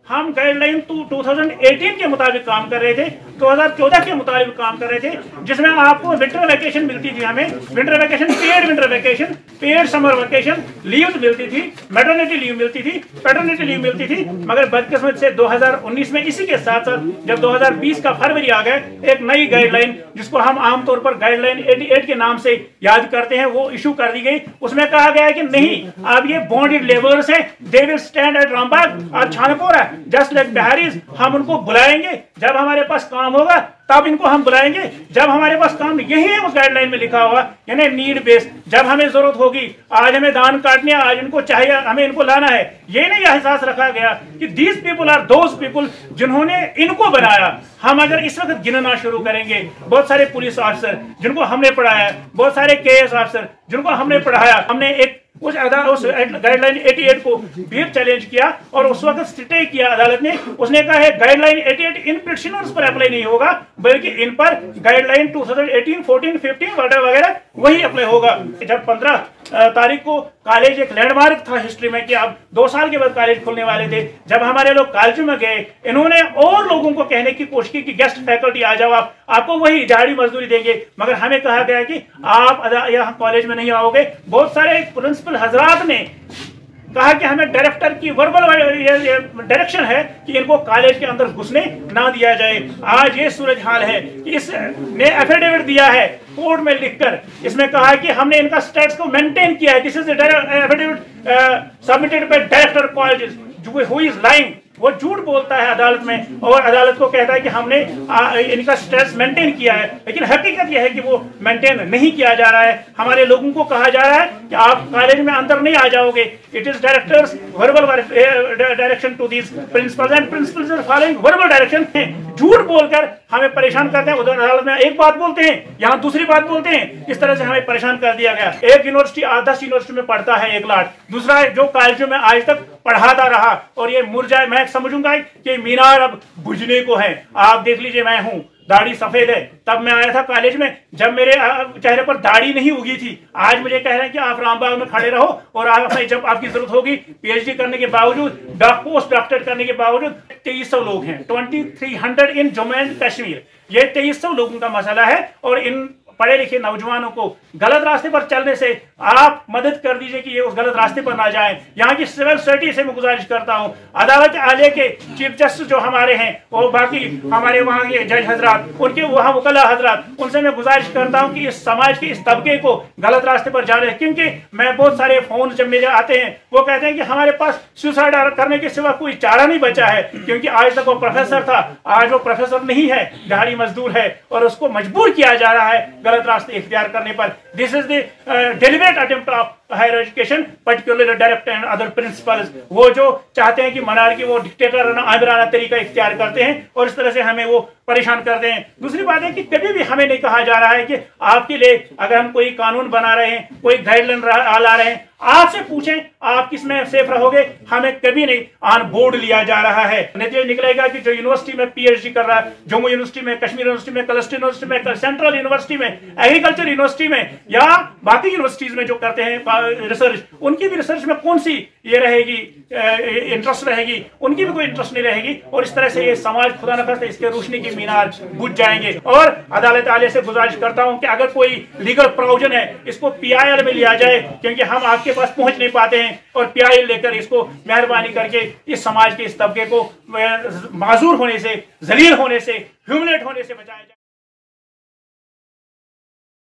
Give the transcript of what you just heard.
हम गाइडलाइन 2018 के मुताबिक काम कर रहे थे, 2014 के मुताबिक काम कर रहे थे, जिसमें आपको विंटर वैकेशन मिलती थी, हमें winter vacation, paid summer vacation leave मिलती थी, मैटरनिटी लीव मिलती थी, पैटर्निटी लीव मिलती थी। मगर बदकिस्मत से 2019 में इसी के साथ साथ जब 2020 का फरवरी आ गया, एक नई गाइडलाइन जिसको हम आमतौर पर गाइडलाइन 88 के नाम से याद करते हैं, वो इशू कर दी गई। उसमें कहा गया है कि नहीं, अब ये बॉन्डेड लेबर्स हैं, they will stand at Rambagh और छानपोरा जस्ट लाइक बिहारीज। हम उनको बुलाएंगे जब हमारे पास काम होगा, तब इनको हम बुलाएंगे जब हमारे पास काम। यही है उस गाइडलाइन में लिखा हुआ, यानी नीड बेस्ड। जब हमें जरूरत होगी, आज हमें धान काटने, आज इनको चाहिए, हमें इनको लाना है, ये नहीं एहसास रखा गया कि these people are those people जिन्होंने इनको बनाया। हम अगर इस वक्त गिनना शुरू करेंगे, बहुत सारे पुलिस ऑफिसर जिनको हमने पढ़ाया, बहुत सारे केएस ऑफिसर जिनको हमने पढ़ाया, हमने एक उस गाइडलाइन 88 को भी चैलेंज किया और उस वक्त स्टे किया अदालत ने। उसने कहा है गाइडलाइन 88 इन प्रिटिशनर्स पर अप्लाई नहीं होगा, बल्कि इन पर गाइडलाइन 2018, 14, 15 वगैरह वही अप्लाई होगा। जब 15 तारीख को कॉलेज एक लैंडमार्क था हिस्ट्री में कि अब 2 साल के बाद कॉलेज खुलने वाले थे, जब हमारे लोग कॉलेज में गए, इन्होंने और लोगों को कहने की कोशिश की कि गेस्ट फैकल्टी आ जाओ, आपको वही दिहाड़ी मजदूरी देंगे। मगर हमें कहा गया कि आप यहाँ कॉलेज में नहीं आओगे। बहुत सारे प्रिंसिपल हजरात ने कहा कि हमें डायरेक्टर की वर्बल डायरेक्शन है कि इनको कॉलेज के अंदर घुसने ना दिया जाए। आज ये सूरज हाल है कि इसने एफिडेविट दिया है कोर्ट में लिखकर, इसमें कहा है कि हमने इनका स्टेटस को मेंटेन किया है। This is affidavit submitted by director college who is lying. वो झूठ बोलता है अदालत में और अदालत को कहता है कि हमने इनका स्टेटस मेंटेन किया है, लेकिन हकीकत यह है कि वो मेंटेन नहीं किया जा रहा है। हमारे लोगों को कहा जा रहा है कि आप कॉलेज में अंदर नहीं आ जाओगे। It is directors verbal direction to these principals and principals are following verbal direction. झूठ बोलकर हमें परेशान करते हैं। उधर अदालत में एक बात बोलते हैं, यहाँ दूसरी बात बोलते हैं। इस तरह से हमें परेशान कर दिया गया। एक यूनिवर्सिटी 10 यूनिवर्सिटी में पढ़ता है 1 लाख, दूसरा जो कॉलेजों में आज तक पढ़ाता रहा और ये मुरझाए। मैं समझूंगा कि मीनार अब बुझने को है। आप देख लीजिए, मैं हूं, दाढ़ी सफेद है। तब मैं आया था कॉलेज में जब मेरे चेहरे पर दाढ़ी नहीं उगी थी। आज मुझे कह रहे हैं कि आप रामबाग में खड़े रहो और आप जब आपकी जरूरत होगी, पीएचडी करने के बावजूद, पोस्ट डॉक्टरेट करने के बावजूद 2300 लोग हैं, 2300 इन जम्मू एंड कश्मीर। ये 2300 लोगों का मसला है और इन पढ़े लिखे नौजवानों को गलत रास्ते पर चलने से आप मदद कर दीजिए कि ये उस गलत रास्ते पर ना जाएं। यहाँ की सिविल सोसाइटी से मैं गुजारिश करता हूँ, अदालत आलिया के चीफ जस्टिस जो हमारे हैं और बाकी हमारे वहाँ के जज हजरात, उनके वहाँ वकला हजरात, उनसे मैं गुजारिश करता हूँ कि इस समाज के इस तबके को गलत रास्ते पर जाने। क्योंकि मैं बहुत सारे फोन जब मेरे आते हैं, वो कहते हैं कि हमारे पास सुसाइड करने के सिवा कोई चारा नहीं बचा है, क्योंकि आज तक वो प्रोफेसर था, आज वो प्रोफेसर नहीं है, दिहाड़ी मजदूर है और उसको मजबूर किया जा रहा है गलत रास्ते इख्तियार करने पर। This is the deliberate attempt of higher education, particularly director and other principals. वो जो चाहते हैं कि मनारकी, वो डिक्टेटर आमिराना तरीका इख्तियार करते हैं और इस तरह से हमें वो परेशान करते हैं। दूसरी बात है कि कभी भी हमें नहीं कहा जा रहा है कि आपके लिए अगर हम कोई कानून बना रहे हैं, कोई गाइडलाइन ला रहे हैं, आपसे पूछें आप किसमें सेफ रहोगे। हमें कभी नहीं ऑन बोर्ड लिया जा रहा है। नतीजा निकलेगा कि जो यूनिवर्सिटी में पीएचडी कर रहा है, जम्मू यूनिवर्सिटी में, कश्मीर यूनिवर्सिटी में, क्लस्टर यूनिवर्सिटी में, सेंट्रल यूनिवर्सिटी में, एग्रीकल्चर यूनिवर्सिटी में या बाकी यूनिवर्सिटीज में जो करते हैं रिसर्च, उनकी भी रिसर्च में कौन सी ये रहेगी इंटरेस्ट रहेगी, उनकी भी कोई इंटरेस्ट नहीं रहेगी। और इस तरह से ये समाज खुदा न खास्ता इसके रोशनी की मीनार बुझ जाएंगे। और अदालत आलिया से गुजारिश करता हूं कि अगर कोई लीगल प्रोविजन है, इसको पीआईएल में लिया जाए, क्योंकि हम आपके पास पहुंच नहीं पाते हैं। और पीआईएल लेकर इसको मेहरबानी करके इस समाज के इस तबके को माजूर होने से, जलील होने से, ह्यूमिलेट होने से बचाया जाए।